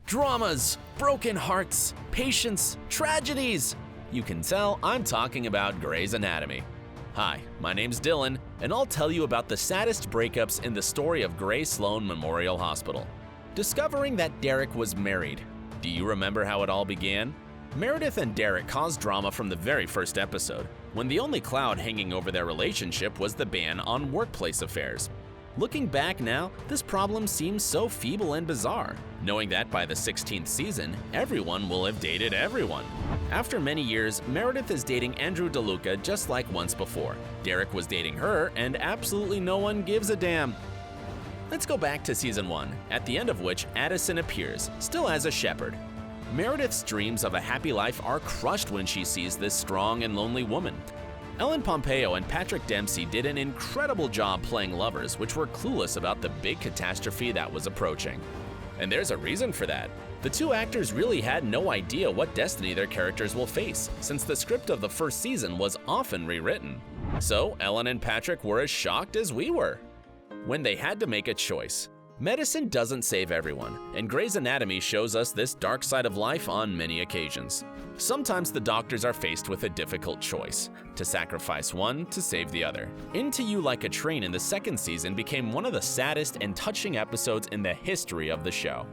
Dramas, broken hearts, patience, tragedies. You can tell I'm talking about Grey's Anatomy. Hi, my name's Dylan, and I'll tell you about the saddest breakups in the story of Grey Sloan Memorial Hospital. Discovering that Derek was married. Do you remember how it all began? Meredith and Derek caused drama from the very first episode, when the only cloud hanging over their relationship was the ban on workplace affairs. Looking back now, this problem seems so feeble and bizarre, knowing that by the 16th season, everyone will have dated everyone. After many years, Meredith is dating Andrew DeLuca just like once before. Derek was dating her, and absolutely no one gives a damn. Let's go back to season 1, at the end of which Addison appears, still as a shepherd. Meredith's dreams of a happy life are crushed when she sees this strong and lonely woman. Ellen Pompeo and Patrick Dempsey did an incredible job playing lovers which were clueless about the big catastrophe that was approaching. And there's a reason for that. The two actors really had no idea what destiny their characters will face, since the script of the first season was often rewritten. So Ellen and Patrick were as shocked as we were. When they had to make a choice. Medicine doesn't save everyone, and Grey's Anatomy shows us this dark side of life on many occasions. Sometimes the doctors are faced with a difficult choice, to sacrifice one to save the other. Into You Like a Train in the second season became one of the saddest and touching episodes in the history of the show.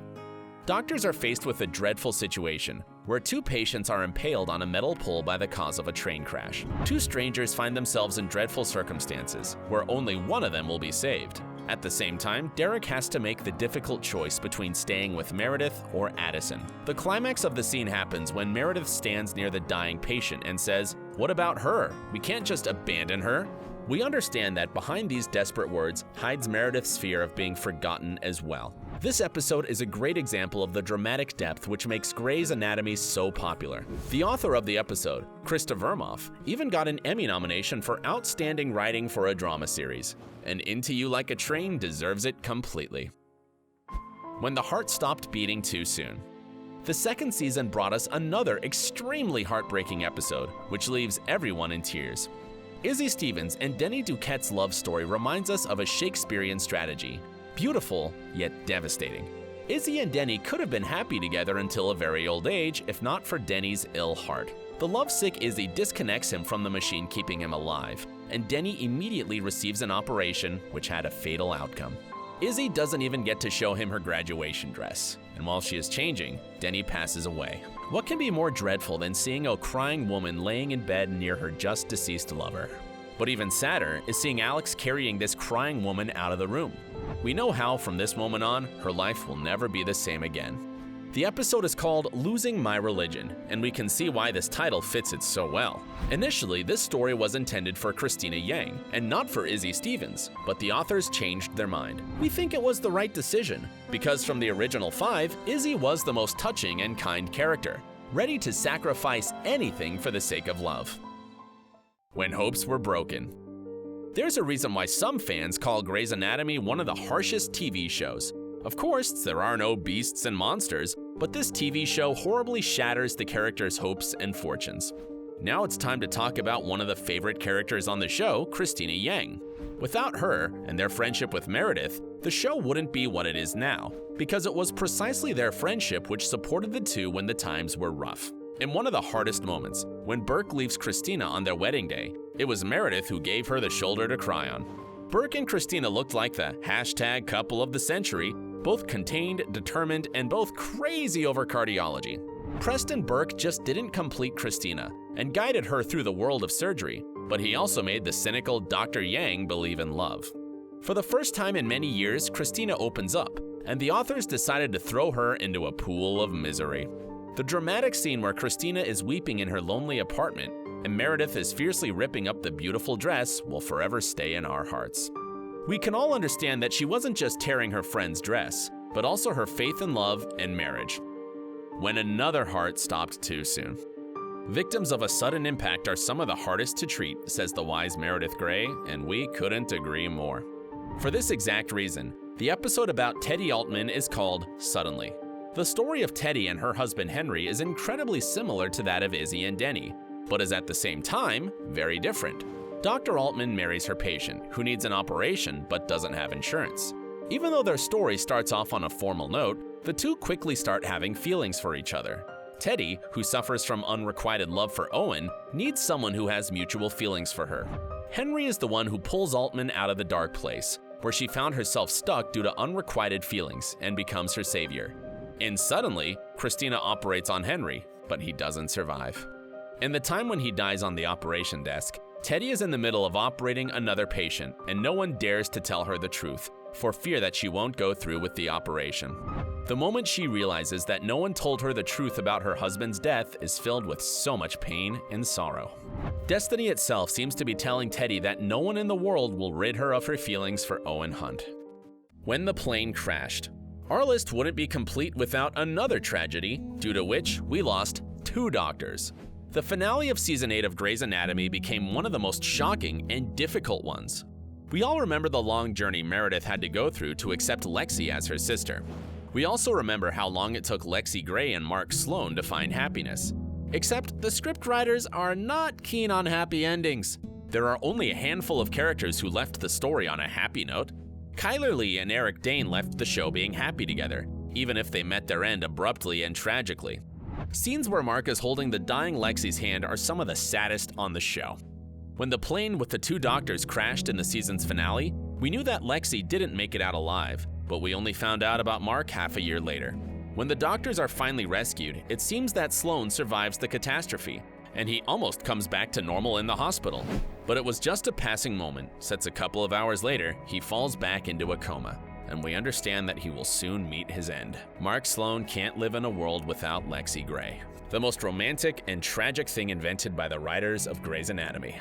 Doctors are faced with a dreadful situation, where two patients are impaled on a metal pole by the cause of a train crash. Two strangers find themselves in dreadful circumstances, where only one of them will be saved. At the same time, Derek has to make the difficult choice between staying with Meredith or Addison. The climax of the scene happens when Meredith stands near the dying patient and says, "What about her? We can't just abandon her." We understand that behind these desperate words hides Meredith's fear of being forgotten as well. This episode is a great example of the dramatic depth which makes Grey's Anatomy so popular. The author of the episode, Krista Vermoff, even got an Emmy nomination for Outstanding Writing for a Drama Series. And Into You Like a Train deserves it completely. When the heart stopped beating too soon. The second season brought us another extremely heartbreaking episode, which leaves everyone in tears. Izzie Stevens and Denny Duquette's love story reminds us of a Shakespearean strategy. Beautiful, yet devastating. Izzie and Denny could have been happy together until a very old age, if not for Denny's ill heart. The lovesick Izzie disconnects him from the machine keeping him alive, and Denny immediately receives an operation which had a fatal outcome. Izzie doesn't even get to show him her graduation dress, and while she is changing, Denny passes away. What can be more dreadful than seeing a crying woman laying in bed near her just deceased lover? But even sadder is seeing Alex carrying this crying woman out of the room. We know how, from this moment on, her life will never be the same again. The episode is called Losing My Religion, and we can see why this title fits it so well. Initially, this story was intended for Cristina Yang, and not for Izzie Stevens, but the authors changed their mind. We think it was the right decision, because from the original 5, Izzie was the most touching and kind character, ready to sacrifice anything for the sake of love. When hopes were broken. There's a reason why some fans call Grey's Anatomy one of the harshest TV shows. Of course, there are no beasts and monsters, but this TV show horribly shatters the characters' hopes and fortunes. Now it's time to talk about one of the favorite characters on the show, Cristina Yang. Without her, and their friendship with Meredith, the show wouldn't be what it is now, because it was precisely their friendship which supported the two when the times were rough. In one of the hardest moments, when Burke leaves Cristina on their wedding day, it was Meredith who gave her the shoulder to cry on. Burke and Cristina looked like the hashtag couple of the century, both contained, determined, and both crazy over cardiology. Preston Burke just didn't complete Cristina and guided her through the world of surgery, but he also made the cynical Dr. Yang believe in love. For the first time in many years, Cristina opens up, and the authors decided to throw her into a pool of misery. The dramatic scene where Cristina is weeping in her lonely apartment and Meredith is fiercely ripping up the beautiful dress will forever stay in our hearts. We can all understand that she wasn't just tearing her friend's dress, but also her faith in love and marriage. When another heart stopped too soon. Victims of a sudden impact are some of the hardest to treat, says the wise Meredith Grey, and we couldn't agree more. For this exact reason, the episode about Teddy Altman is called Suddenly. The story of Teddy and her husband Henry is incredibly similar to that of Izzie and Denny, but is at the same time very different. Dr. Altman marries her patient, who needs an operation but doesn't have insurance. Even though their story starts off on a formal note, The two quickly start having feelings for each other. Teddy, who suffers from unrequited love for Owen, needs someone who has mutual feelings for her. Henry is the one who pulls Altman out of the dark place, where she found herself stuck due to unrequited feelings, and becomes her savior. And suddenly, Cristina operates on Henry, but he doesn't survive. In the time when he dies on the operation desk, Teddy is in the middle of operating another patient, and no one dares to tell her the truth, for fear that she won't go through with the operation. The moment she realizes that no one told her the truth about her husband's death is filled with so much pain and sorrow. Destiny itself seems to be telling Teddy that no one in the world will rid her of her feelings for Owen Hunt. When the plane crashed. Our list wouldn't be complete without another tragedy, due to which we lost 2 doctors. The finale of Season 8 of Grey's Anatomy became one of the most shocking and difficult ones. We all remember the long journey Meredith had to go through to accept Lexie as her sister. We also remember how long it took Lexie Grey and Mark Sloan to find happiness. Except the scriptwriters are not keen on happy endings. There are only a handful of characters who left the story on a happy note. Chyler Leigh and Eric Dane left the show being happy together, even if they met their end abruptly and tragically. Scenes where Mark is holding the dying Lexie's hand are some of the saddest on the show. When the plane with the 2 doctors crashed in the season's finale, we knew that Lexie didn't make it out alive, but we only found out about Mark half a year later. When the doctors are finally rescued, it seems that Sloan survives the catastrophe, and he almost comes back to normal in the hospital. But it was just a passing moment, since a couple of hours later, he falls back into a coma, and we understand that he will soon meet his end. Mark Sloan can't live in a world without Lexie Grey, the most romantic and tragic thing invented by the writers of Grey's Anatomy.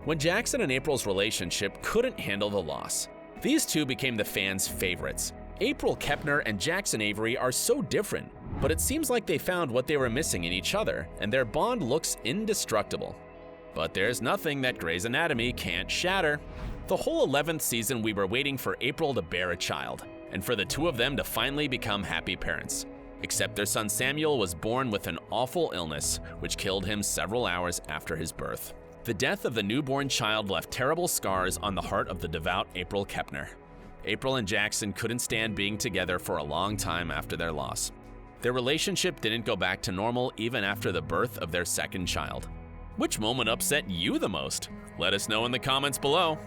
When Jackson and April's relationship couldn't handle the loss, these two became the fans' favorites. April Kepner and Jackson Avery are so different, but it seems like they found what they were missing in each other, and their bond looks indestructible. But there's nothing that Grey's Anatomy can't shatter. The whole 11th season we were waiting for April to bear a child, and for the 2 of them to finally become happy parents. Except their son Samuel was born with an awful illness, which killed him several hours after his birth. The death of the newborn child left terrible scars on the heart of the devout April Kepner. April and Jackson couldn't stand being together for a long time after their loss. Their relationship didn't go back to normal even after the birth of their second child. Which moment upset you the most? Let us know in the comments below.